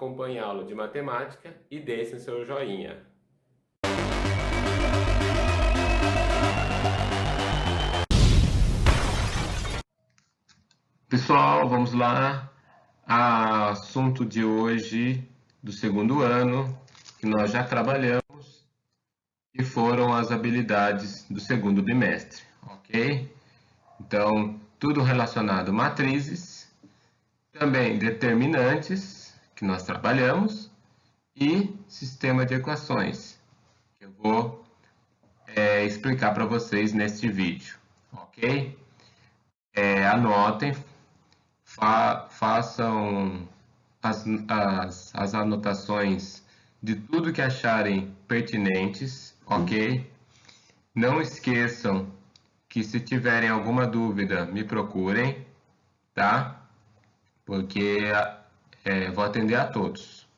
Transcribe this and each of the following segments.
acompanhe a aula de matemática e deixem seu joinha. Pessoal, vamos lá. Assunto de hoje do segundo ano, que nós já trabalhamos, que foram as habilidades do segundo bimestre, ok? Então, tudo relacionado a matrizes, também determinantes, que nós trabalhamos, e sistema de equações, que eu vou explicar para vocês neste vídeo, ok? Anotem, façam as anotações de tudo que acharem pertinentes, ok? Não esqueçam que se tiverem alguma dúvida, me procurem, tá? Porque vou atender a todos.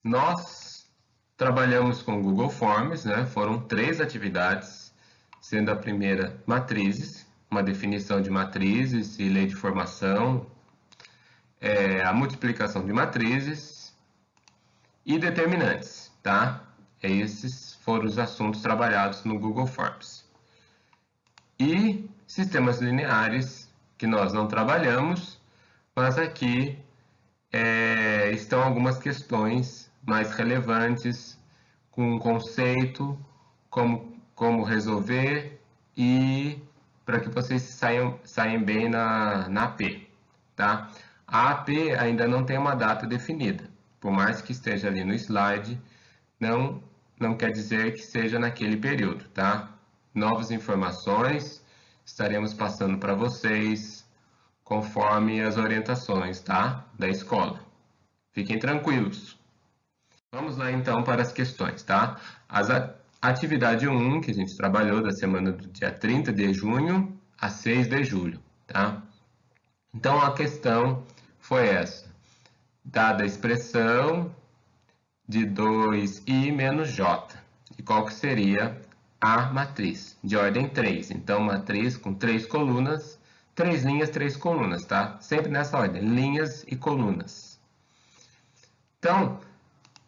Nós trabalhamos com Google Forms, né? Foram 3 atividades, sendo a primeira matrizes, uma definição de matrizes e lei de formação, a multiplicação de matrizes e determinantes, tá? Esses foram os assuntos trabalhados no Google Forms. E sistemas lineares, que nós não trabalhamos, mas aqui estão algumas questões mais relevantes, com um conceito, como resolver e para que vocês saiam bem na AP, tá? A AP ainda não tem uma data definida, por mais que esteja ali no slide, não quer dizer que seja naquele período, tá? Novas informações estaremos passando para vocês conforme as orientações, tá? Da escola. Fiquem tranquilos. Vamos lá então para as questões, tá? Atividade 1, que a gente trabalhou da semana do dia 30 de junho a 6 de julho, tá? Então a questão foi essa. Dada a expressão de 2i menos j. E qual que seria a matriz? De ordem 3. Então, matriz com 3 colunas, 3 linhas, 3 colunas, tá? Sempre nessa ordem, linhas e colunas. Então,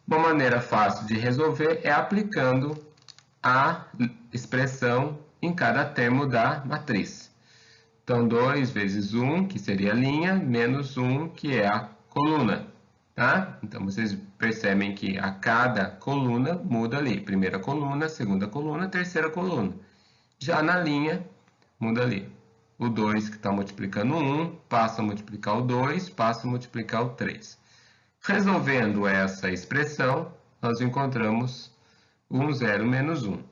uma maneira fácil de resolver é aplicando a expressão em cada termo da matriz. Então, 2 vezes 1, que seria a linha, menos 1, que é a coluna. Tá? Então, vocês percebem que a cada coluna muda ali. Primeira coluna, segunda coluna, terceira coluna. Já na linha, muda ali. O 2 que está multiplicando 1, passa a multiplicar o 2, passa a multiplicar o 3. Resolvendo essa expressão, nós encontramos 1, 0, menos 1.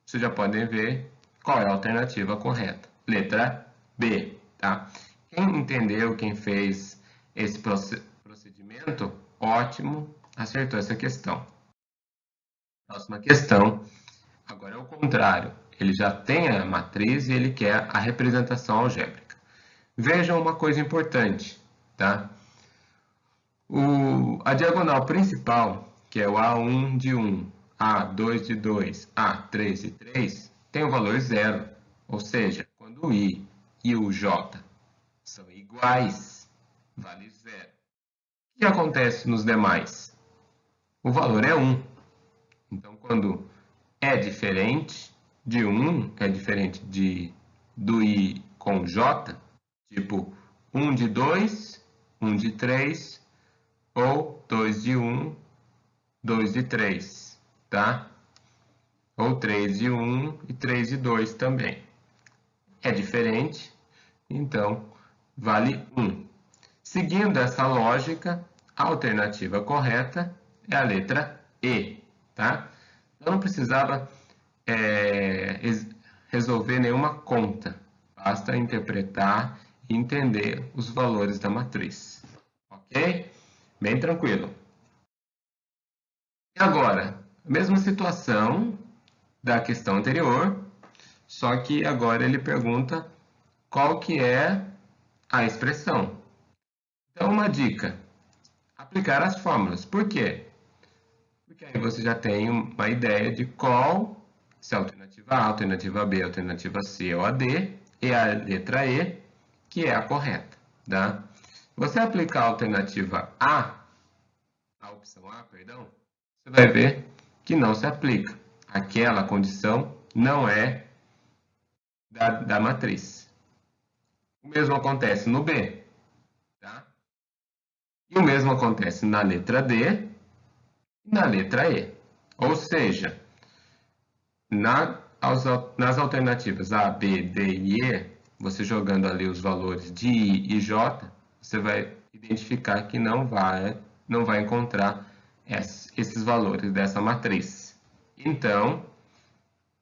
Vocês já podem ver qual é a alternativa correta. Letra B, tá? Quem entendeu, quem fez esse procedimento, ótimo, acertou essa questão. Próxima questão, agora é o contrário. Ele já tem a matriz e ele quer a representação algébrica. Vejam uma coisa importante, tá? A diagonal principal, que é o A1 de 1, A2 de 2, A3 de 3, tem o valor 0. Ou seja, quando o I e o J são iguais, vale 0. O que acontece nos demais? O valor é 1. Então, quando é diferente de 1, é diferente do I com J, tipo 1 de 2, 1 de 3, ou 2 de 1, 2 de 3, tá? Ou 3 de 1 e 3 de 2 também. É diferente, então vale 1. Seguindo essa lógica, a alternativa correta é a letra E, tá? Eu não precisava resolver nenhuma conta, basta interpretar e entender os valores da matriz, ok? Bem tranquilo. E agora, a mesma situação da questão anterior, só que agora ele pergunta qual que é a expressão. Então, uma dica, aplicar as fórmulas. Por quê? Porque aí você já tem uma ideia de qual, se é a alternativa A, alternativa B, alternativa C ou a D, e a letra E, que é a correta, tá? Você aplicar a alternativa A, a opção A, perdão, você vai ver que não se aplica. Aquela condição não é da matriz. O mesmo acontece no B, tá? E o mesmo acontece na letra D e na letra E. Ou seja, nas alternativas A, B, D e E, você jogando ali os valores de I e J, você vai identificar que não vai encontrar esses valores dessa matriz. Então,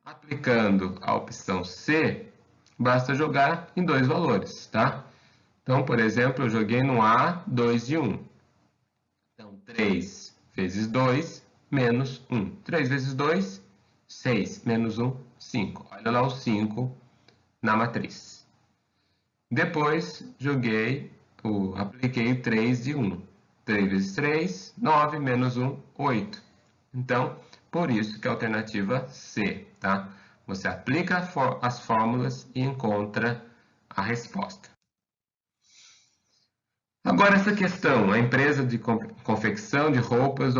aplicando a opção C, basta jogar em dois valores, tá? Então, por exemplo, eu joguei no A 2 e 1. Então, 3 vezes 2 menos 1. 3 vezes 2, 6. Menos 1, 5. Olha lá o 5 na matriz. Depois, apliquei o 3 e 1. 3 vezes 3, 9. Menos 1, 8. Então, por isso que é a alternativa C, tá? Você aplica as fórmulas e encontra a resposta. Agora essa questão, a empresa de confecção de roupas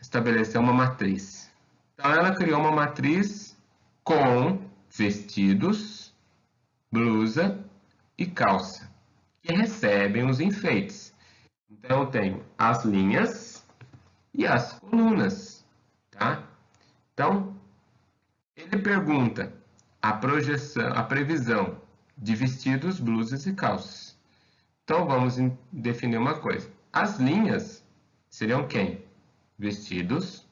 estabeleceu uma matriz. Então ela criou uma matriz com vestidos, blusa e calça, que recebem os enfeites. Então eu tenho as linhas e as colunas, tá? Então ele pergunta a previsão de vestidos, blusas e calças. Então, vamos definir uma coisa. As linhas seriam quem? Vestidos,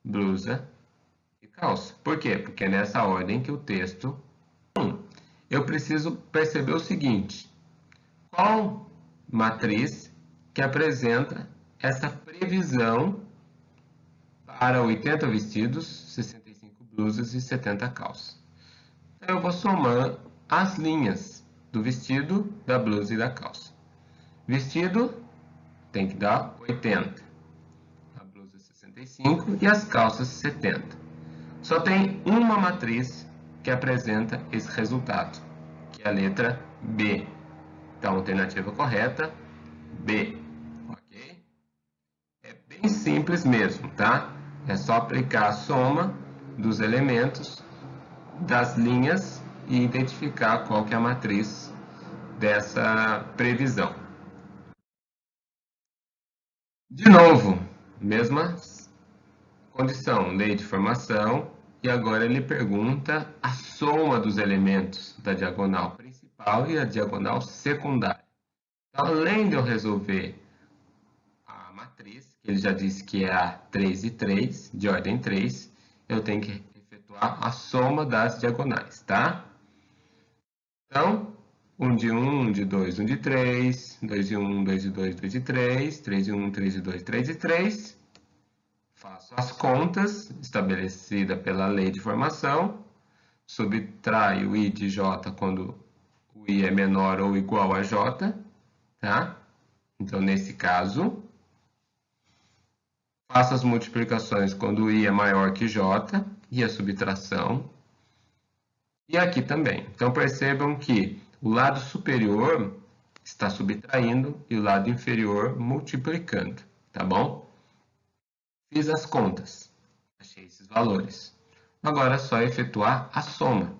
blusa e calça. Por quê? Porque é nessa ordem que o texto... Eu preciso perceber o seguinte. Qual matriz que apresenta essa previsão para 80 vestidos, 65 blusas e 70 calças? Então, eu vou somar as linhas do vestido, da blusa e da calça. Vestido tem que dar 80, a blusa 65 e as calças 70. Só tem uma matriz que apresenta esse resultado, que é a letra B. Então, a alternativa correta, B. Ok? É bem simples mesmo, tá? É só aplicar a soma dos elementos das linhas e identificar qual que é a matriz dessa previsão. De novo, mesma condição, lei de formação, e agora ele pergunta a soma dos elementos da diagonal principal e a diagonal secundária. Então, além de eu resolver a matriz, que ele já disse que é a 3 e 3, de ordem 3, eu tenho que efetuar a soma das diagonais, tá? Então, 1 de 1, 1 de 2, 1 de 3, 2 de 1, 2 de 2, 2 de 3, 3 de 1, 3 de 2, 3 de 3. Faço as contas estabelecida pela lei de formação, subtraio I de J quando o I é menor ou igual a J, tá? Então, nesse caso, faço as multiplicações quando o I é maior que J e a subtração. E aqui também. Então, percebam que o lado superior está subtraindo e o lado inferior multiplicando, tá bom? Fiz as contas, achei esses valores. Agora é só efetuar a soma.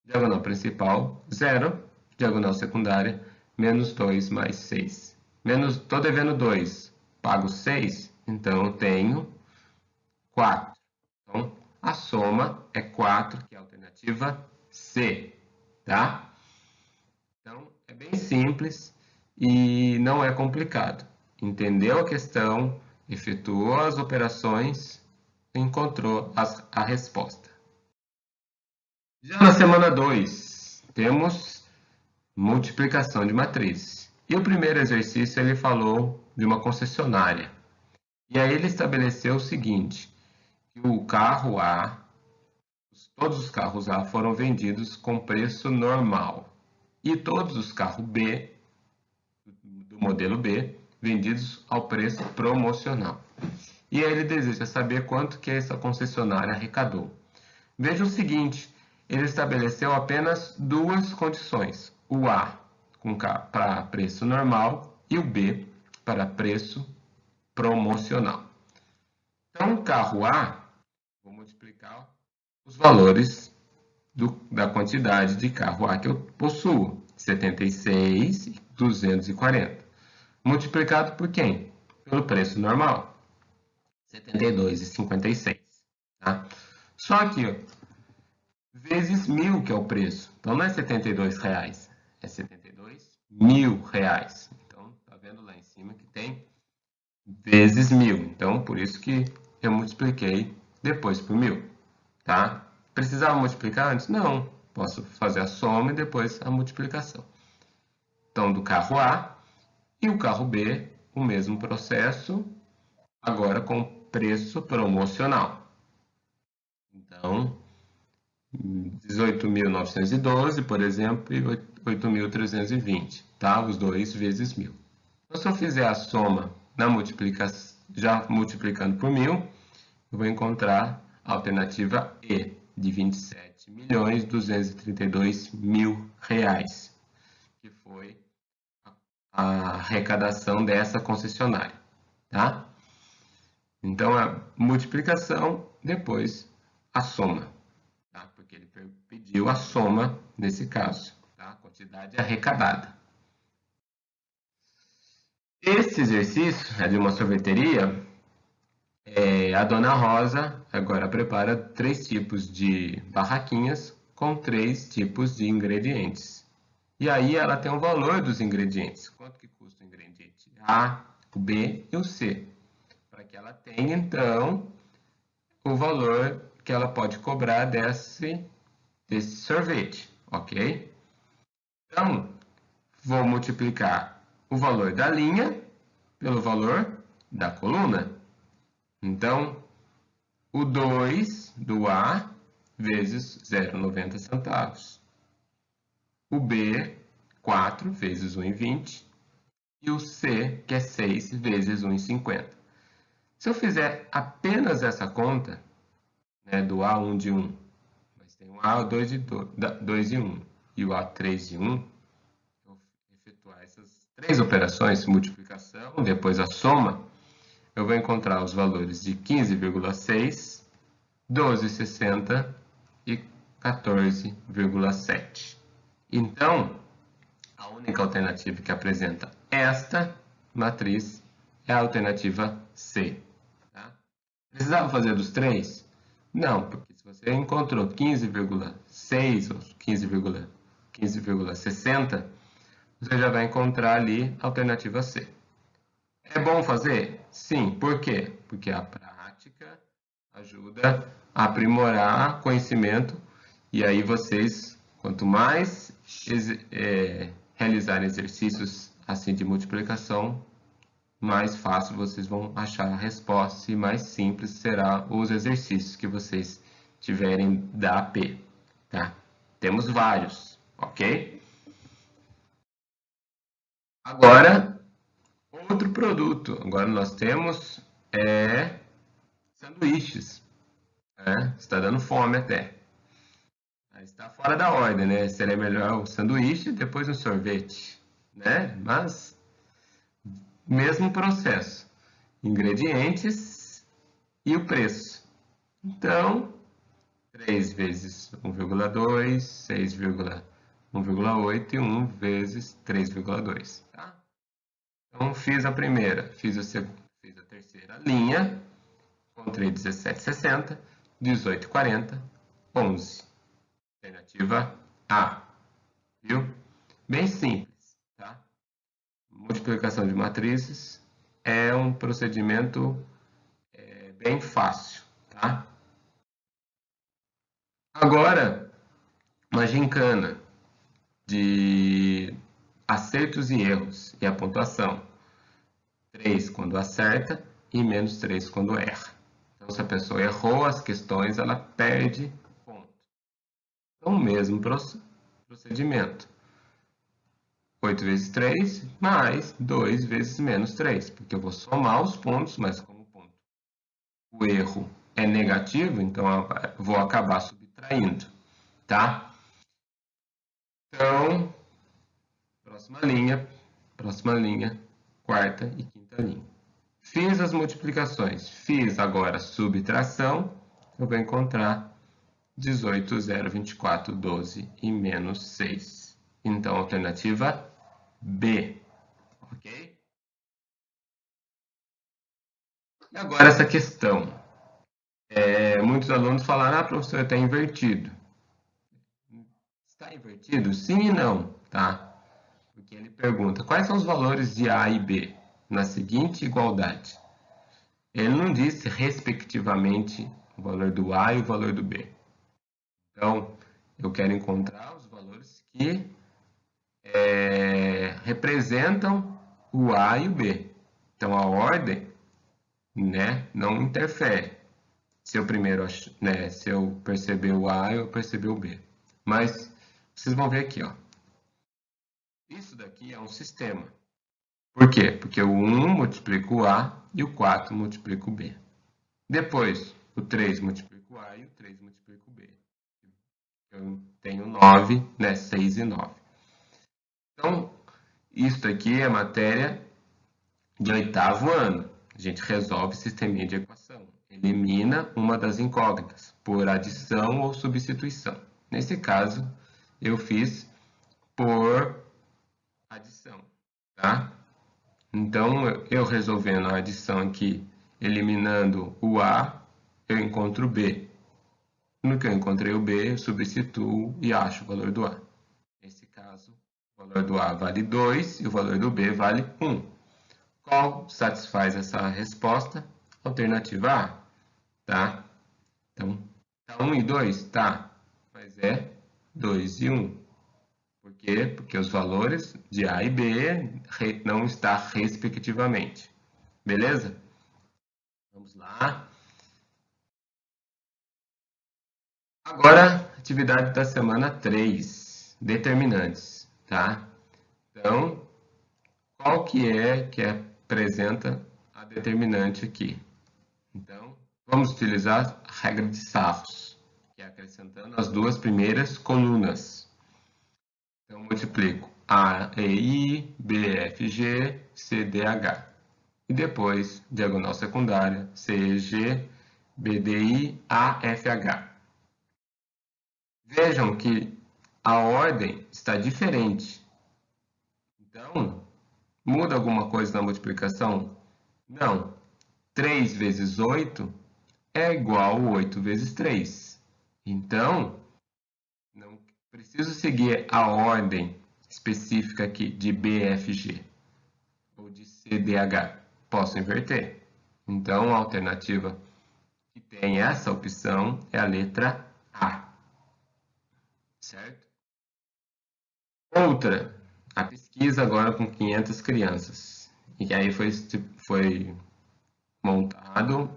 Diagonal principal, 0. Diagonal secundária, menos 2 mais 6. Estou devendo 2, pago 6, então eu tenho 4. Então, a soma é 4, que é a alternativa C, tá? Então, é bem simples e não é complicado. Entendeu a questão, efetuou as operações e encontrou a resposta. Já na semana 2, temos multiplicação de matrizes. E o primeiro exercício ele falou de uma concessionária. E aí ele estabeleceu o seguinte, que o carro A, todos os carros A foram vendidos com preço normal. E todos os carros B, do modelo B, vendidos ao preço promocional. E aí ele deseja saber quanto que essa concessionária arrecadou. Veja o seguinte, ele estabeleceu apenas duas condições. O A para preço normal e o B para preço promocional. Então, o carro A, vou multiplicar os valores da quantidade de carro A que eu possuo, 76.240. Multiplicado por quem? Pelo preço normal, 72,56. Tá? Só que, ó, vezes 1.000, que é o preço. Então, não é R$72, é R$72.000. Então, tá vendo lá em cima que tem vezes 1.000. Então, por isso que eu multipliquei depois por 1.000. Tá? Precisava multiplicar antes? Não. Posso fazer a soma e depois a multiplicação. Então, do carro A e o carro B, o mesmo processo, agora com preço promocional. Então, 18.912, por exemplo, e 8.320, tá? Os dois vezes 1.000. Então, se eu fizer a soma na multiplicação, já multiplicando por 1.000, eu vou encontrar a alternativa E, de R$27.232.000, que foi a arrecadação dessa concessionária, tá? Então, a multiplicação, depois a soma, tá? Porque ele pediu a soma nesse caso, tá? A quantidade arrecadada. Esse exercício é de uma sorveteria. A dona Rosa agora prepara 3 tipos de barraquinhas com 3 tipos de ingredientes. E aí ela tem o valor dos ingredientes. Quanto que custa o ingrediente A, o B e o C. Para que ela tenha, então, o valor que ela pode cobrar desse sorvete, ok? Então, vou multiplicar o valor da linha pelo valor da coluna. Então, o 2 do A vezes 0,90 centavos. O B, 4 vezes 1,20. E o C, que é 6 vezes 1,50. Se eu fizer apenas essa conta, né, do A1 de 1, mas tem o A2 de 2 de 1 e o A3 de 1, eu vou efetuar essas 3 operações, multiplicação, depois a soma, eu vou encontrar os valores de 15,6, 12,60 e 14,7. Então, a única alternativa que apresenta esta matriz é a alternativa C. Tá? Precisava fazer dos 3? Não, porque se você encontrou 15,6 ou 15,60, você já vai encontrar ali a alternativa C. É bom fazer? Sim. Por quê? Porque a prática ajuda a aprimorar conhecimento e aí vocês, quanto mais realizarem exercícios assim de multiplicação, mais fácil vocês vão achar a resposta e mais simples será os exercícios que vocês tiverem da AP, tá? Temos vários, ok? Agora, outro produto. Agora nós temos sanduíches. Né? Está dando fome até. Está fora da ordem, né? Seria melhor o sanduíche e depois um sorvete, né? Mas, mesmo processo. Ingredientes e o preço. Então, 3 vezes 1,2, 6,1,8 e 1 vezes 3,2. Tá? Então, fiz a primeira, fiz a terceira linha, encontrei 17,60, 18,40, 11. Alternativa A. Viu? Bem simples, tá? Multiplicação de matrizes é um procedimento bem fácil, tá? Agora, uma gincana de acertos e erros e a pontuação. 3 quando acerta e menos 3 quando erra. Então, se a pessoa errou as questões, ela perde ponto. Então, o mesmo procedimento. 8 vezes 3 mais 2 vezes menos 3, porque eu vou somar os pontos, mas como o erro é negativo, então eu vou acabar subtraindo, tá? Então, próxima linha, quarta e quinta linha. Fiz as multiplicações, fiz agora a subtração, eu vou encontrar 18, 0, 24, 12 e menos 6. Então, alternativa B, ok? E agora essa questão. Muitos alunos falaram, professor, está invertido. Está invertido? Sim e não, tá? Porque ele pergunta, quais são os valores de A e B na seguinte igualdade? Ele não disse, respectivamente, o valor do A e o valor do B. Então, eu quero encontrar os valores que representam o A e o B. Então, a ordem, né, não interfere. Se eu primeiro, né, se eu perceber o A, eu perceber o B. Mas, vocês vão ver aqui, ó. Isso daqui é um sistema. Por quê? Porque o 1 multiplica o A e o 4 multiplica o B. Depois, o 3 multiplica o A e o 3 multiplica o B. Eu tenho 9, né? 6 e 9. Então, isso aqui é matéria de 8º ano. A gente resolve sisteminha de equação. Elimina uma das incógnitas, por adição ou substituição. Nesse caso, eu fiz por adição, tá? Então, eu resolvendo a adição aqui, eliminando o A, eu encontro o B. No que eu encontrei o B, eu substituo e acho o valor do A. Nesse caso, o valor do A vale 2 e o valor do B vale 1. Qual satisfaz essa resposta? Alternativa A, tá? Então, tá 1 e 2? Tá, mas é 2 e 1. Por quê? Porque os valores de A e B não estão respectivamente. Beleza? Vamos lá. Agora, atividade da semana 3, determinantes, tá? Então, qual que apresenta a determinante aqui? Então, vamos utilizar a regra de Sarros, que é acrescentando as duas primeiras colunas. Então, multiplico A, E, I, B, F, G, C, D, H. E depois, diagonal secundária, C, E, G, B, D, I, A, F, H. Vejam que a ordem está diferente. Então, muda alguma coisa na multiplicação? Não. 3 vezes 8 é igual a 8 vezes 3. Então, não preciso seguir a ordem específica aqui de BFG ou de CDH. Posso inverter. Então, a alternativa que tem essa opção é a letra A. Certo? Outra, a pesquisa agora com 500 crianças. E aí foi montado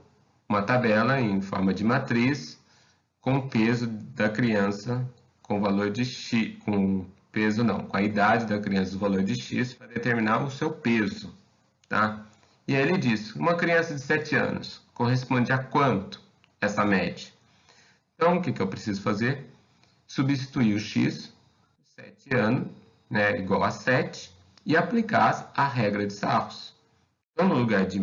uma tabela em forma de matriz com o peso da criança com valor de x, com peso não, com a idade da criança, o valor de x para determinar o seu peso, tá? E aí ele diz, uma criança de 7 anos corresponde a quanto essa média? Então, o que eu preciso fazer? Substituir o x, 7 anos, né, igual a 7, e aplicar a regra de Sarros. Então, no lugar de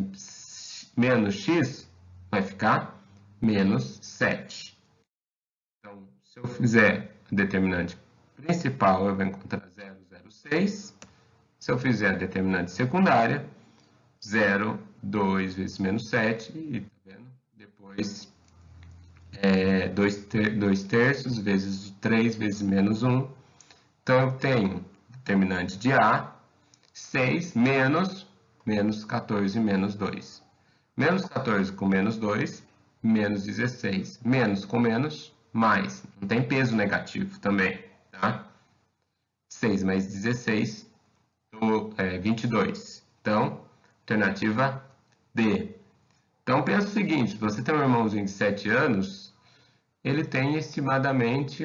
menos x, vai ficar menos 7. Então, se eu fizer a determinante principal, eu vou encontrar 0,06. Se eu fizer a determinante secundária, 0, 2 vezes menos 7, e tá vendo? Depois, 2 terços vezes 3 vezes menos 1. Então, eu tenho determinante de A, 6 menos 14 menos 2. Menos 14 com menos 2, menos 16. Menos com menos, mais. Não tem peso negativo também, tá? 6 mais 16, 22. Então, alternativa D. Então, pensa o seguinte, você tem um irmãozinho de 7 anos, ele tem estimadamente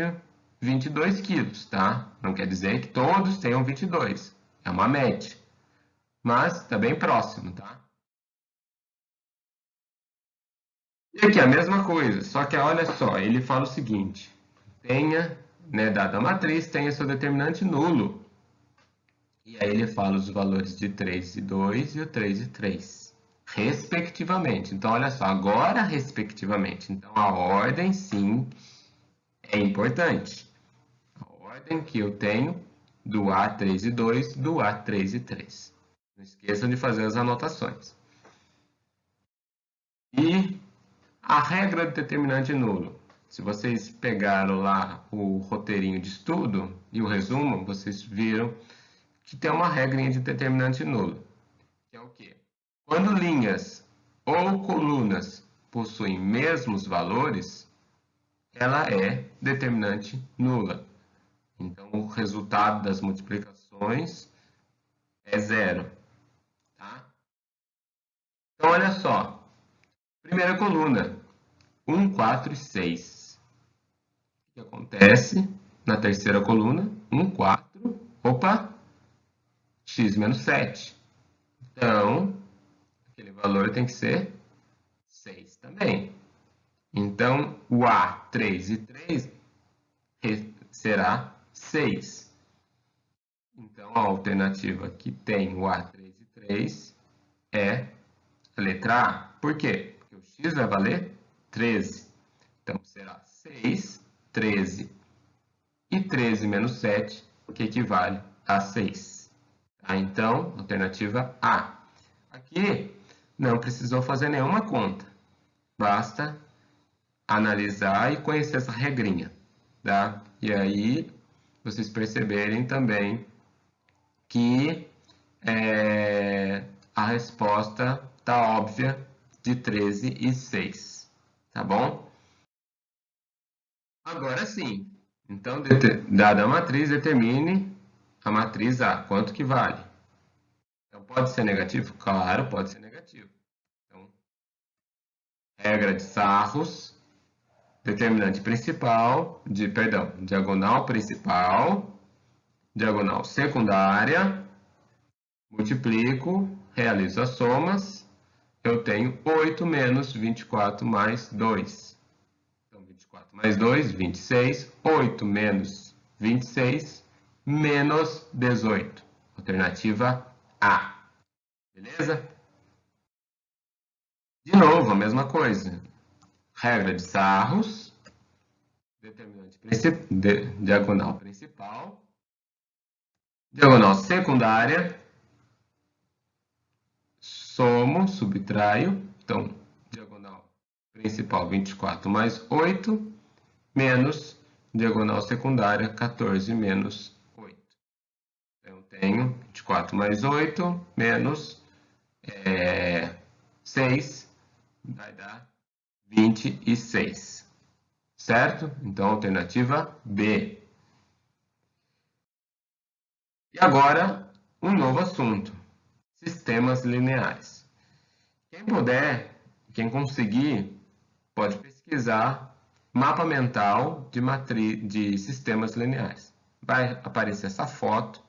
22 quilos, tá? Não quer dizer que todos tenham 22. É uma média. Mas está bem próximo, tá? E aqui a mesma coisa, só que olha só, ele fala o seguinte, tenha, né, dada a matriz, tenha seu determinante nulo. E aí ele fala os valores de 3 e 2 e o 3 e 3, respectivamente. Então, olha só, agora respectivamente. Então, a ordem, sim, é importante. A ordem que eu tenho do A3 e 2, do A3 e 3. Não esqueçam de fazer as anotações. E a regra do determinante nulo. Se vocês pegaram lá o roteirinho de estudo e o resumo, vocês viram que tem uma regrinha de determinante nulo. Que é o quê? Quando linhas ou colunas possuem mesmos valores, ela é determinante nula. Então, o resultado das multiplicações é zero. Tá? Então, olha só. Primeira coluna, 1, 4 e 6. O que acontece na terceira coluna? 1, 4, opa, x menos 7. Então, aquele valor tem que ser 6 também. Então, o A, 3 e 3 será 6. Então, a alternativa que tem o A, 3 e 3 é a letra A. Por quê? Porque o x vai valer 13. Então, será 6, 13 e 13 menos 7, que equivale a 6. Tá? Então, alternativa A. Aqui, não precisou fazer nenhuma conta. Basta analisar e conhecer essa regrinha. Tá? E aí, vocês perceberem também que a resposta está óbvia de 13 e 6. Tá bom? Agora sim. Então, dada a matriz, determine a matriz A. Quanto que vale? Então, pode ser negativo? Claro, pode ser negativo. Então, regra de Sarros, determinante principal, diagonal principal, diagonal secundária, multiplico, realizo as somas, eu tenho 8 menos 24 mais 2. Então, 24 mais 2, 26. 8 menos 26, menos 18. Alternativa A. Beleza? De novo, a mesma coisa. Regra de Sarros, diagonal principal, diagonal secundária, somo, subtraio, então, diagonal principal 24 mais 8, menos diagonal secundária 14 menos 8. Então, eu tenho 24 mais 8, menos 6, vai dar 26. Certo? Então, alternativa B. E agora, um novo assunto: sistemas lineares. Quem puder, quem conseguir, pode pesquisar mapa mental de sistemas lineares. Vai aparecer essa foto,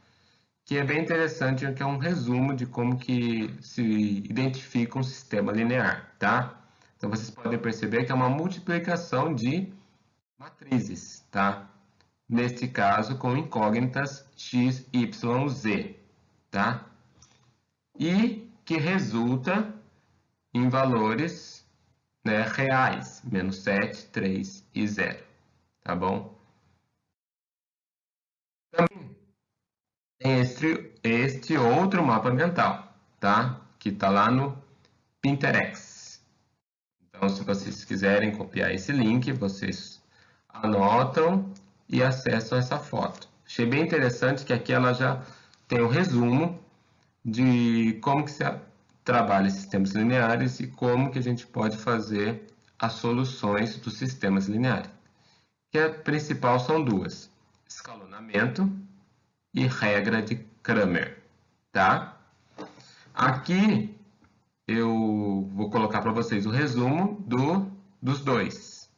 que é bem interessante, que é um resumo de como que se identifica um sistema linear, tá? Então, vocês podem perceber que é uma multiplicação de matrizes, tá? Neste caso, com incógnitas x, y, z, tá? E que resulta em valores, né, reais, menos 7, 3 e 0, tá bom? Também tem este outro mapa mental, tá? Que está lá no Pinterest. Então, se vocês quiserem copiar esse link, vocês anotam e acessam essa foto. Achei bem interessante que aqui ela já tem um resumo de como que se trabalha sistemas lineares e como que a gente pode fazer as soluções dos sistemas lineares. Que a principal são duas: escalonamento e regra de Cramer, tá? Aqui eu vou colocar para vocês o resumo dos dois,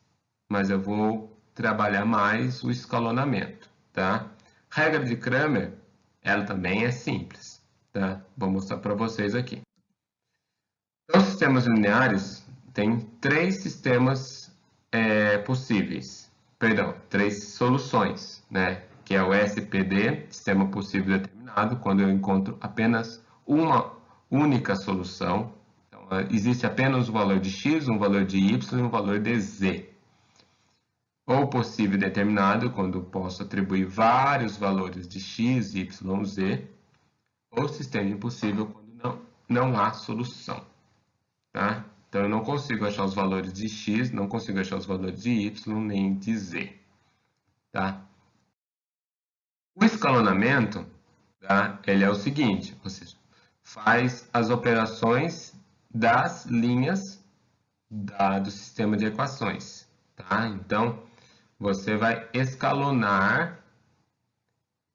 mas eu vou trabalhar mais o escalonamento, tá? Regra de Cramer, ela também é simples, tá? Vou mostrar para vocês aqui. Então, sistemas lineares tem três sistemas possíveis, perdão, três soluções, né? que é o SPD, sistema possível determinado, quando eu encontro apenas uma única solução. Então, existe apenas o valor de x, um valor de y e um valor de z. Ou possível determinado, quando posso atribuir vários valores de x, y, z. Ou sistema impossível, quando não há solução. Tá? Então, eu não consigo achar os valores de x, não consigo achar os valores de y, nem de z. Tá? O escalonamento, tá? Ele é o seguinte, ou seja, faz as operações das linhas do sistema de equações. Tá? Então, você vai escalonar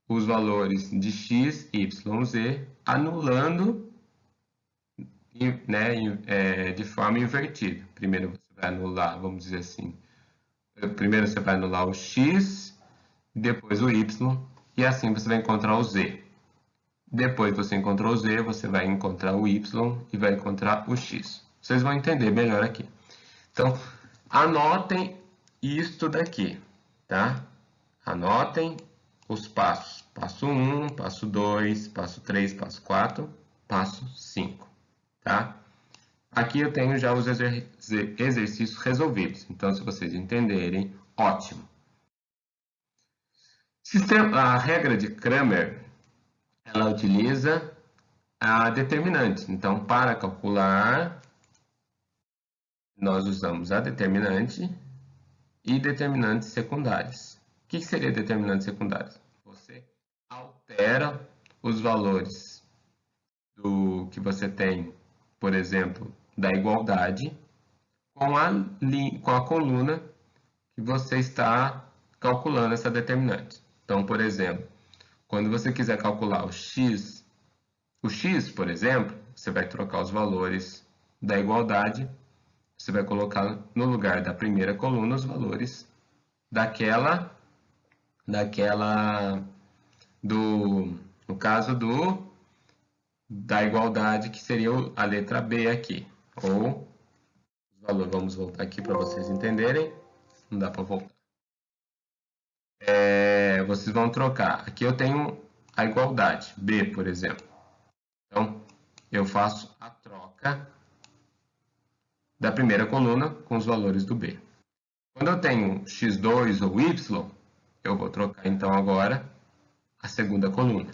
os valores de x, y, z, anulando, né, de forma invertida. Primeiro você vai anular, vamos dizer assim, primeiro você vai anular o x, depois o y, e assim você vai encontrar o z. Depois você encontrou o z, você vai encontrar o y e vai encontrar o x. Vocês vão entender melhor aqui. Então, anotem isto daqui, tá? Anotem os passos. Passo 1, passo 2, passo 3, passo 4, passo 5, tá? Aqui eu tenho já os exercícios resolvidos. Então, se vocês entenderem, ótimo. A regra de Cramer, ela utiliza a determinante. Então, para calcular, nós usamos a determinante e determinantes secundários. O que seria determinantes secundários? Você altera os valores do que você tem, por exemplo, da igualdade, com a coluna que você está calculando essa determinante. Então, por exemplo, quando você quiser calcular o x, por exemplo, você vai trocar os valores da igualdade, você vai colocar no lugar da primeira coluna os valores no caso da igualdade, que seria a letra B aqui. Ou, vamos voltar aqui para vocês entenderem, não dá para voltar. Vocês vão trocar. Aqui eu tenho a igualdade, B, por exemplo. Então, eu faço a troca da primeira coluna com os valores do B. Quando eu tenho x2 ou y, eu vou trocar então agora a segunda coluna.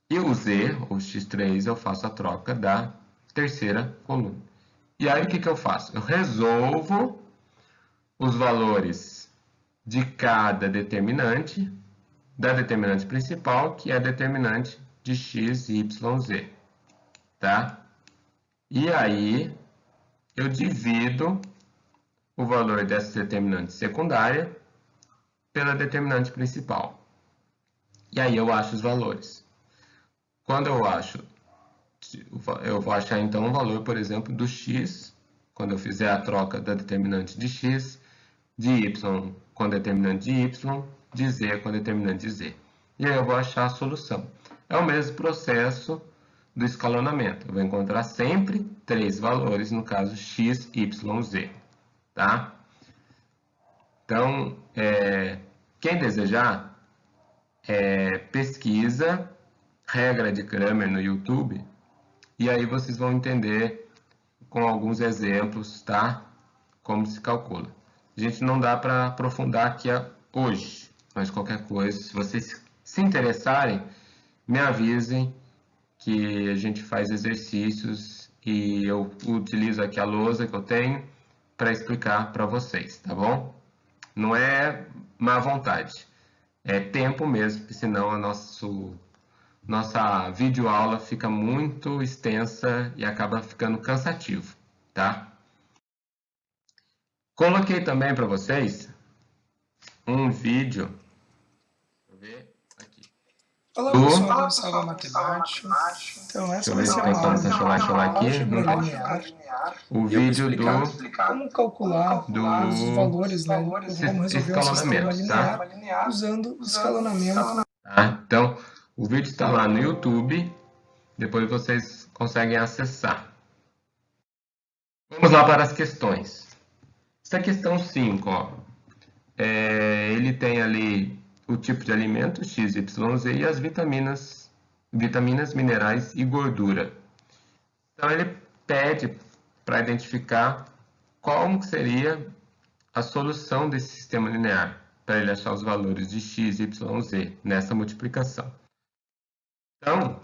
E o z, ou x3, eu faço a troca da terceira coluna. E aí o que eu faço? Eu resolvo os valores de cada determinante, da determinante principal, que é a determinante de x, y, z. Tá? E aí eu divido o valor dessa determinante secundária pela determinante principal. E aí eu acho os valores. Quando eu vou achar então um valor, por exemplo, do x, quando eu fizer a troca da determinante de x, de y com a determinante de y, de z com a determinante de z. E aí eu vou achar a solução. É o mesmo processo do escalonamento. Eu vou encontrar sempre três valores, no caso x, y, z. Tá? Então, quem desejar, pesquisa regra de Cramer no YouTube, e aí vocês vão entender com alguns exemplos, tá? Como se calcula. A gente não dá para aprofundar aqui hoje, mas qualquer coisa, se vocês se interessarem, me avisem que a gente faz exercícios e eu utilizo aqui a lousa que eu tenho para explicar para vocês, tá bom? Não é má vontade, é tempo mesmo, porque senão a nossa videoaula fica muito extensa e acaba ficando cansativo, tá? Coloquei também para vocês um vídeo. Deixa eu ver aqui. Olá pessoal, do Salva Matemática. Então essa vai ser uma aula de álgebra linear. O vídeo como calcular os valores, né? Vamos resolver um sistema linear usando escalonamento. Tá? Então, o vídeo está lá no YouTube, depois vocês conseguem acessar. Vamos lá para as questões. Essa questão 5, ó, ele tem ali o tipo de alimento, X, Y, Z, e as vitaminas, minerais e gordura. Então, ele pede para identificar como seria a solução desse sistema linear, para ele achar os valores de X, Y, Z nessa multiplicação. Então,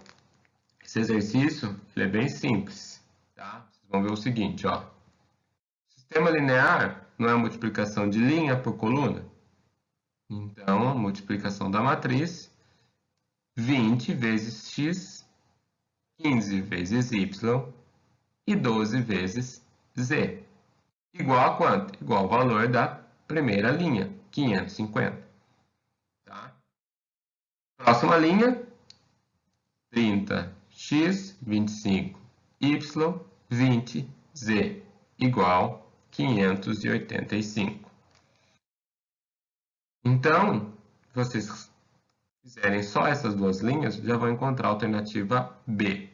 esse exercício ele é bem simples. Tá? Vocês vão ver o seguinte, ó. Sistema linear não é a multiplicação de linha por coluna? Então, a multiplicação da matriz, 20 vezes x, 15 vezes y e 12 vezes z. Igual a quanto? Igual ao valor da primeira linha, 550. Tá? Próxima linha, 30x, 25y, 20z, igual a 585. Então, se vocês fizerem só essas duas linhas, já vão encontrar a alternativa B.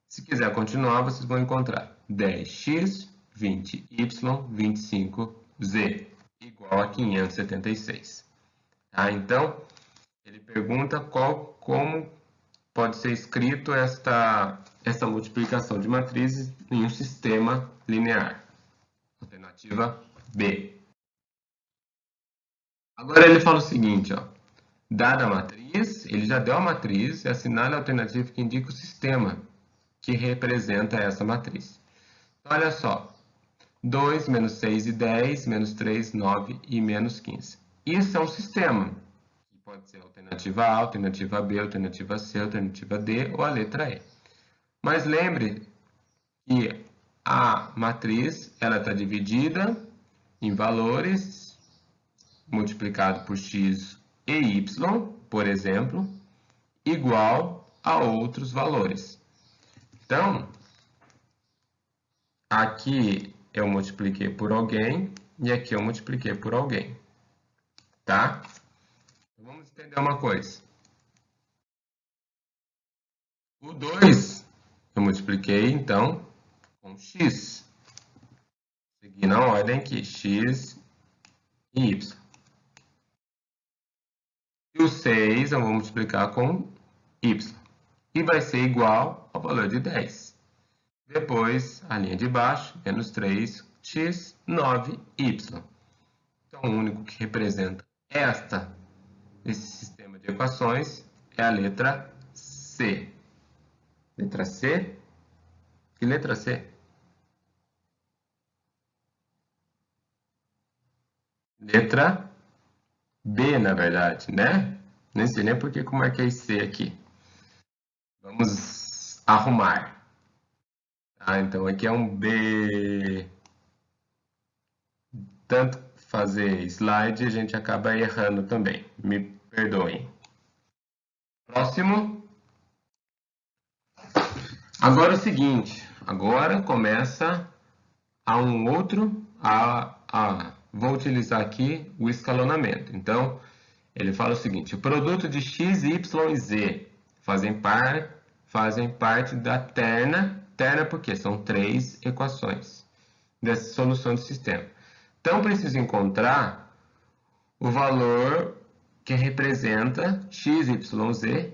Se quiser continuar, vocês vão encontrar 10x, 20y, 25z, igual a 576. Tá? Então, ele pergunta como pode ser escrito essa multiplicação de matrizes em um sistema linear. Alternativa B. Agora ele fala o seguinte, ó. Dada a matriz, ele já deu a matriz e assinala a alternativa que indica o sistema que representa essa matriz. Então, olha só. 2, menos 6 e 10, menos 3, 9 e menos 15. Isso é um sistema. Pode ser alternativa A, alternativa B, alternativa C, alternativa D ou a letra E. Mas lembre que a matriz ela está dividida em valores multiplicado por x e y, por exemplo, igual a outros valores. Então, aqui eu multipliquei por alguém e aqui eu multipliquei por alguém, tá? Vamos entender uma coisa. O 2 eu multipliquei, então, com x. Seguindo a ordem aqui, x e y. E o 6 eu vou multiplicar com y. E vai ser igual ao valor de 10. Depois, a linha de baixo, menos 3x, 9y. Então, o único que representa esse sistema de equações é a letra C. Letra C? Que letra C? Letra B, na verdade, né? Nem sei nem por que eu marquei C aqui. Vamos arrumar. Tá? Então, aqui é um B. Tanto fazer slide, a gente acaba errando também. Me perdoem. Próximo. Agora é o seguinte. Agora começa a um outro... Vou utilizar aqui o escalonamento. Então, ele fala o seguinte. O produto de x, y e z fazem parte da terna. Terna porque são 3 equações dessa solução do sistema. Então, preciso encontrar o valor que representa x, y, z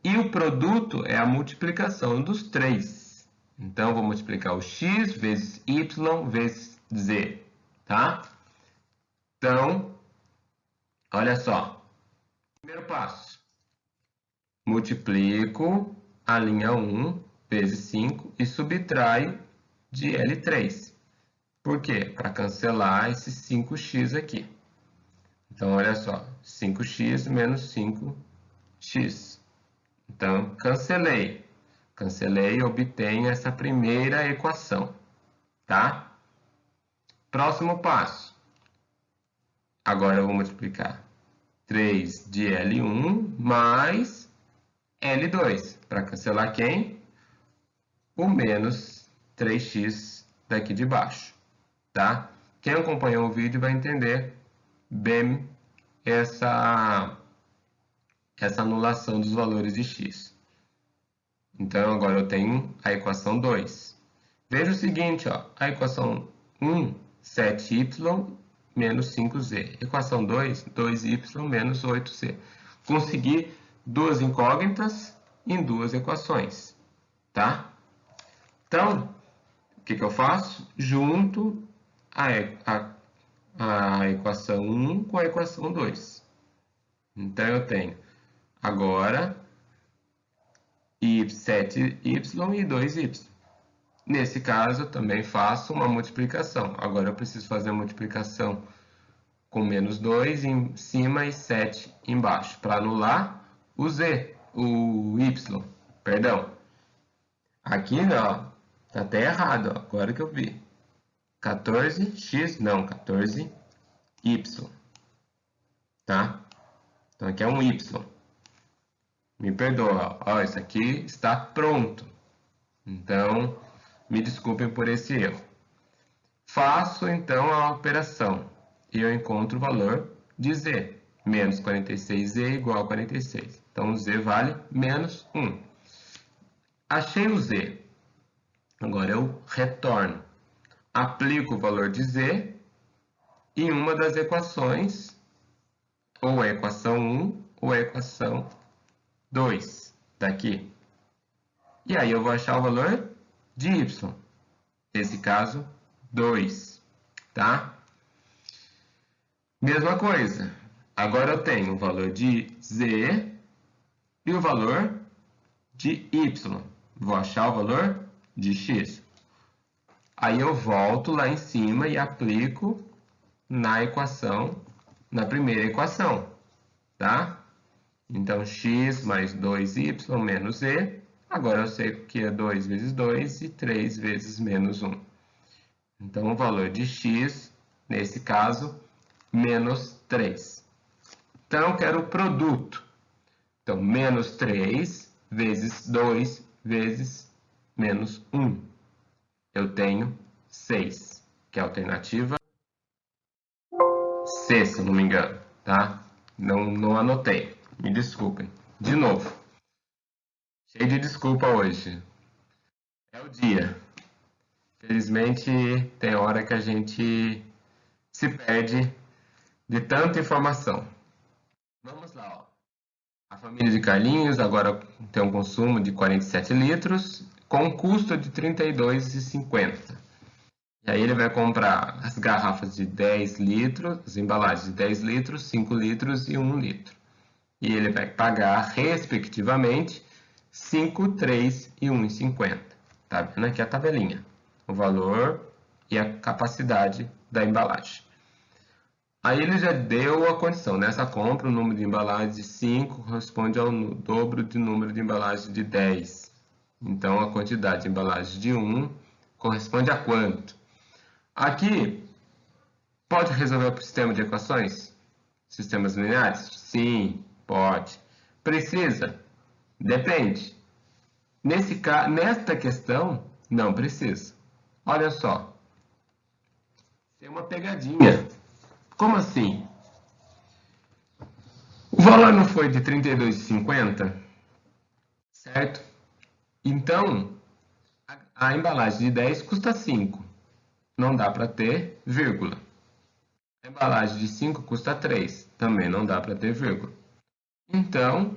e o produto é a multiplicação dos 3. Então, vou multiplicar o x vezes y vezes z, tá? Então, olha só. Primeiro passo. Multiplico a linha 1 vezes 5 e subtraio de L3. Por quê? Para cancelar esse 5x aqui. Então, olha só. 5x menos 5x. Então, cancelei. Cancelei e obtenho essa primeira equação. Tá? Próximo passo. Agora eu vou multiplicar 3 de L1 mais L2. Para cancelar quem? O menos 3x daqui de baixo. Tá? Quem acompanhou o vídeo vai entender bem essa anulação dos valores de x. Então, agora eu tenho a equação 2. Veja o seguinte, ó, a equação 1, 7y menos 5z. Equação 2, 2y menos 8z. Consegui duas incógnitas em duas equações, tá? Então, o que eu faço? Junto a equação 1 com a equação 2. Então, eu tenho agora 7y e 2y. Nesse caso, eu também faço uma multiplicação. Agora, eu preciso fazer a multiplicação com menos 2 em cima e 7 embaixo, para anular o z, o y, perdão. Aqui, ó, tá até errado, ó, agora que eu vi. 14x, não, 14y, tá? Então, aqui é um y. Me perdoa, ó, isso aqui está pronto. Então, me desculpem por esse erro. Faço, então, a operação e eu encontro o valor de z. Menos 46z igual a 46. Então, o z vale menos 1. Achei o z. Agora, eu retorno. Aplico o valor de z em uma das equações, ou a equação 1 ou a equação 2 daqui. E aí, eu vou achar o valor de y. Nesse caso, 2, tá? Mesma coisa. Agora eu tenho o valor de z e o valor de y. Vou achar o valor de x. Aí eu volto lá em cima e aplico na equação, na primeira equação, tá? Então, x mais 2y menos z. Agora eu sei que é 2 vezes 2 e 3 vezes menos 1. Então, o valor de x, nesse caso, menos 3. Então, eu quero o produto. Então, menos 3 vezes 2 vezes menos 1. Eu tenho 6, que é a alternativa C, se não me engano, tá? Não anotei, me desculpem. De novo. Cheio de desculpa hoje. É o dia. Felizmente, tem hora que a gente se perde de tanta informação. Vamos lá, ó. A família de Carlinhos agora tem um consumo de 47 litros, com um custo de R$ 32,50. E aí ele vai comprar as garrafas de 10 litros, as embalagens de 10 litros, 5 litros e 1 litro. E ele vai pagar, respectivamente, 5, 3 e 1,50. Tá vendo aqui a tabelinha? O valor e a capacidade da embalagem. Aí ele já deu a condição. Nessa compra, o número de embalagens de 5 corresponde ao dobro do número de embalagens de 10. Então, a quantidade de embalagens de 1 corresponde a quanto? Aqui, pode resolver o sistema de equações? Sistemas lineares? Sim, pode. Precisa? Depende. Nesta questão, não precisa. Olha só. Tem uma pegadinha. Como assim? O valor não foi de R$ 32,50? Certo? Então, a embalagem de 10 custa 5. Não dá para ter vírgula. A embalagem de 5 custa 3. Também não dá para ter vírgula. Então,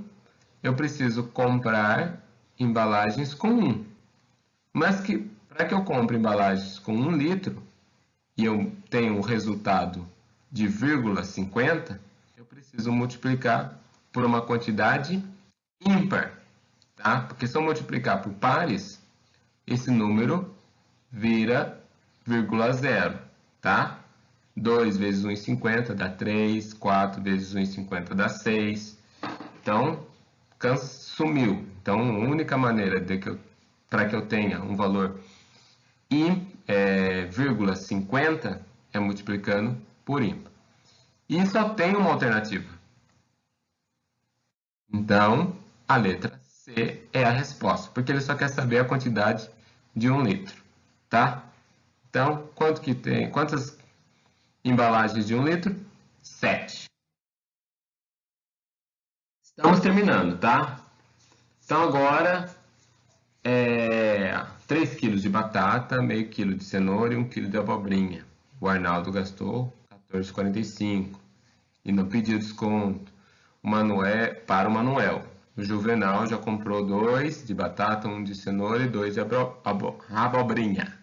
eu preciso comprar embalagens com 1. Mas para que eu compre embalagens com 1 litro e eu tenho o resultado de 0,50, eu preciso multiplicar por uma quantidade ímpar, tá? Porque se eu multiplicar por pares, esse número vira 0,0, tá? 2 vezes 1,50 dá 3, 4 vezes 1,50 dá 6. Então, sumiu. Então, a única maneira para que eu tenha um valor 0,50 é multiplicando por ímpar. E só tem uma alternativa. Então, a letra C é a resposta, porque ele só quer saber a quantidade de 1 litro, tá? Então, quantas embalagens de 1 litro? 7. Estamos terminando, tá? Então, agora, 3 kg de batata, meio quilo de cenoura e 1 kg de abobrinha. O Arnaldo gastou 14,45. E não pediu desconto. Para o Manuel. O Juvenal já comprou 2 de batata, 1 de cenoura e 2 de abobrinha.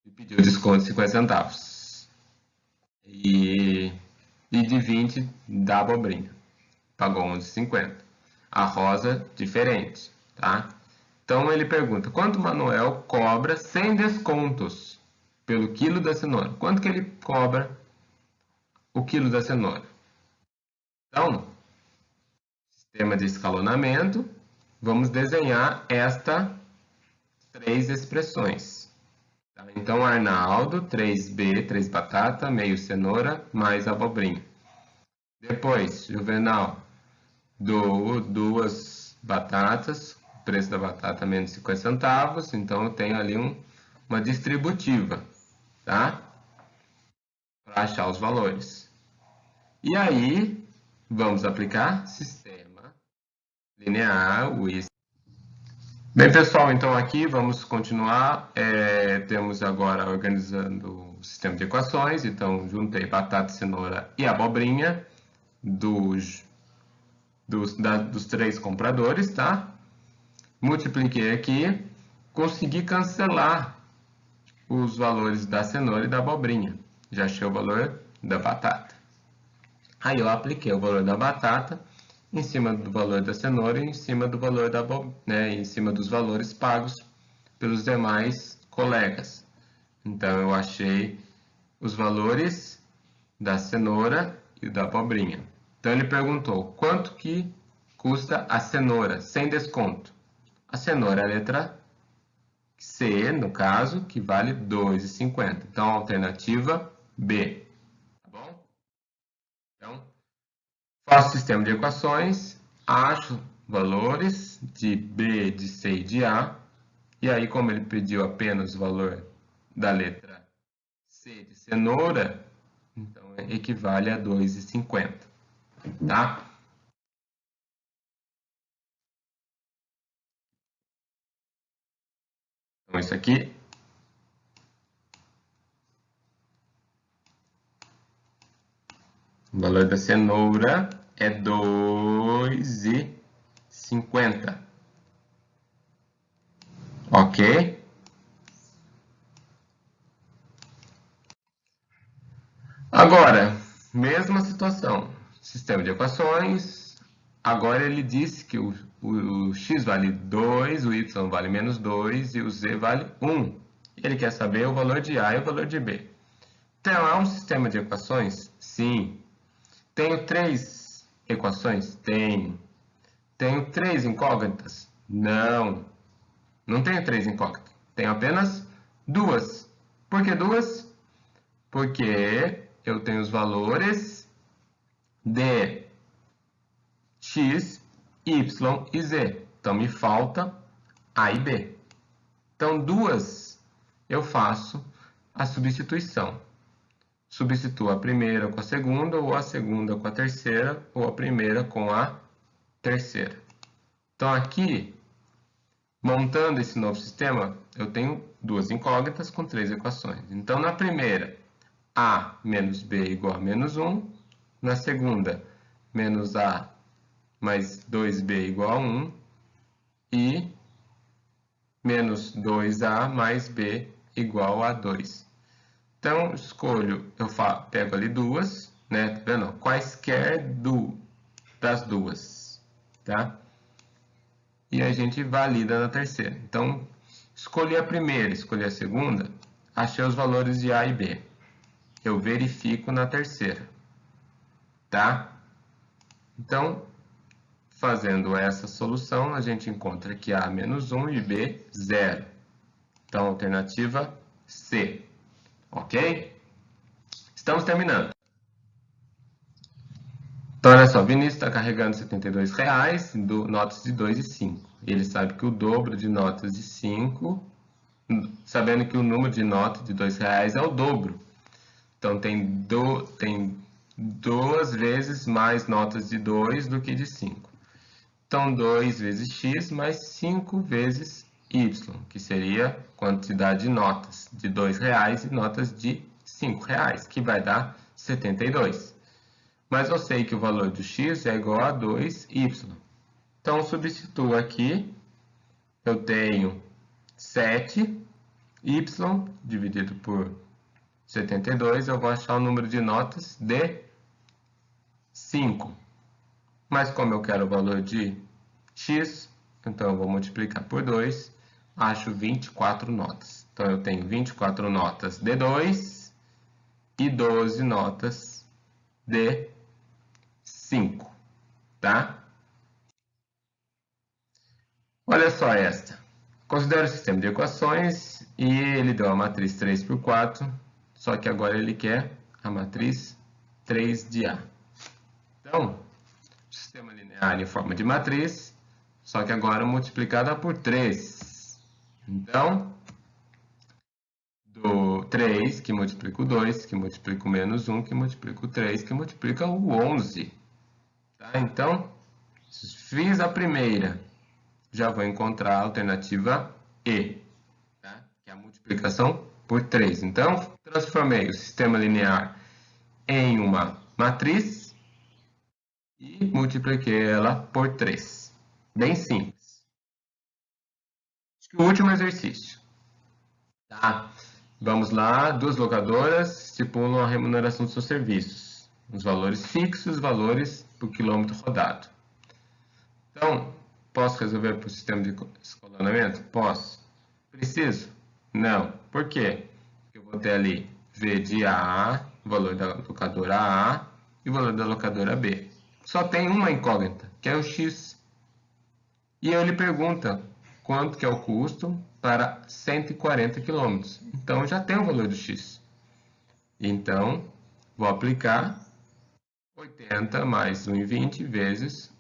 E pediu desconto de 50 centavos. E de 20 da abobrinha. Pagou 11,50. A Rosa, diferente, tá? Então ele pergunta, quanto o Manuel cobra sem descontos pelo quilo da cenoura? Quanto que ele cobra o quilo da cenoura? Então, sistema de escalonamento, vamos desenhar estas 3 expressões. Tá? Então, Arnaldo, 3B, 3 batata, meio cenoura, mais abobrinha. Depois, Juvenal, dou 2 batatas, o preço da batata menos 50 centavos, então eu tenho ali uma distributiva, tá? Para achar os valores. E aí, vamos aplicar sistema linear, WISC. Bem, pessoal, então aqui vamos continuar. Temos agora organizando o sistema de equações. Então, juntei batata, cenoura e abobrinha dos 3 compradores, tá? Multipliquei aqui, consegui cancelar os valores da cenoura e da abobrinha. Já achei o valor da batata. Aí eu apliquei o valor da batata em cima do valor da cenoura e em cima do valor da em cima dos valores pagos pelos demais colegas. Então eu achei os valores da cenoura e da abobrinha. Então ele perguntou quanto que custa a cenoura sem desconto. A cenoura é a letra C, no caso, que vale 2,50. Então a alternativa B. Tá bom? Então faço o sistema de equações, acho valores de B, de C e de A. E aí, como ele pediu apenas o valor da letra C de cenoura, então equivale a 2,50. Tá? Então, isso aqui o valor da cenoura é 2,50. Ok? Agora, mesma situação. Sistema de equações. Agora ele disse que o x vale 2, o y vale menos 2 e o z vale 1. Ele quer saber o valor de A e o valor de B. Então, é um sistema de equações? Sim. Tenho 3 equações? Tenho. Tenho 3 incógnitas? Não. Não tenho 3 incógnitas. Tenho apenas 2. Por que 2? Porque eu tenho os valores de x, y e z. Então, me falta A e B. Então, 2 eu faço a substituição. Substituo a primeira com a segunda, ou a segunda com a terceira, ou a primeira com a terceira. Então, aqui, montando esse novo sistema, eu tenho 2 incógnitas com 3 equações. Então, na primeira, A menos B igual a menos 1. Na segunda, menos A mais 2B igual a 1. E menos 2A mais B igual a 2. Então, escolho, eu pego ali 2, né? Tá vendo? Quaisquer das 2, tá? E a gente valida na terceira. Então, escolhi a primeira, escolhi a segunda, achei os valores de A e B. Eu verifico na terceira, tá? Então, fazendo essa solução, a gente encontra que A menos 1 e B 0. Então, alternativa C. Ok? Estamos terminando. Então, olha só, Vinícius está carregando R$ 72,00, notas de 2 e 5. Ele sabe que o dobro de notas de 5, sabendo que o número de notas de R$ 2,00 é o dobro. Então, tem 2 vezes mais notas de 2 do que de 5. Então, 2 vezes x mais 5 vezes y, que seria a quantidade de notas de R$ 2,00 e notas de 5. R$5, que vai dar 72. Mas eu sei que o valor do x é igual a 2y. Então, substituo aqui, eu tenho 7y dividido por 72, eu vou achar o número de notas de 5. Mas como eu quero o valor de x, então eu vou multiplicar por 2, acho 24 notas. Então eu tenho 24 notas de 2 e 12 notas de 5, tá? Olha só esta. Considera o sistema de equações e ele deu a matriz 3 por 4, só que agora ele quer a matriz 3 de A. Então, sistema linear em forma de matriz, só que agora multiplicada por 3. Então, do 3, que multiplica o 2, que multiplica o menos 1, que multiplica o 3, que multiplica o 11. Tá? Então, fiz a primeira, já vou encontrar a alternativa E, tá? Que é a multiplicação por 3. Então, transformei o sistema linear em uma matriz e multipliquei ela por 3. Bem simples. O último exercício. Tá? Vamos lá, duas locadoras estipulam a remuneração dos seus serviços. Os valores fixos e os valores por quilômetro rodado. Então, posso resolver por sistema de escalonamento? Posso. Preciso? Não. Por quê? Porque eu vou ter ali V de A, o valor da locadora A e o valor da locadora B. Só tem uma incógnita, que é o X. E ele pergunta quanto que é o custo para 140 km. Então, já tem o valor do X. Então, vou aplicar 80 mais 1,20 vezes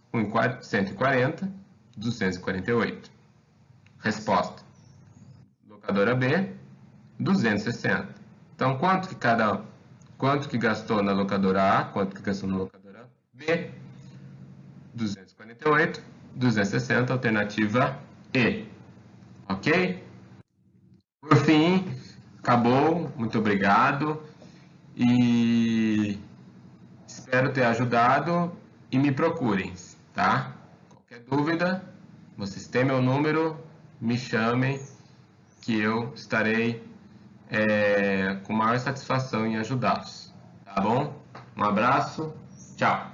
140, 248. Resposta. Locadora B, 260. Então, quanto que gastou na locadora A, quanto que gastou na locadora B? 248, 260, alternativa E. Ok? Por fim, acabou. Muito obrigado. E espero ter ajudado e me procurem, tá? Qualquer dúvida, vocês têm meu número, me chamem que eu estarei com maior satisfação em ajudá-los, tá bom? Um abraço, tchau!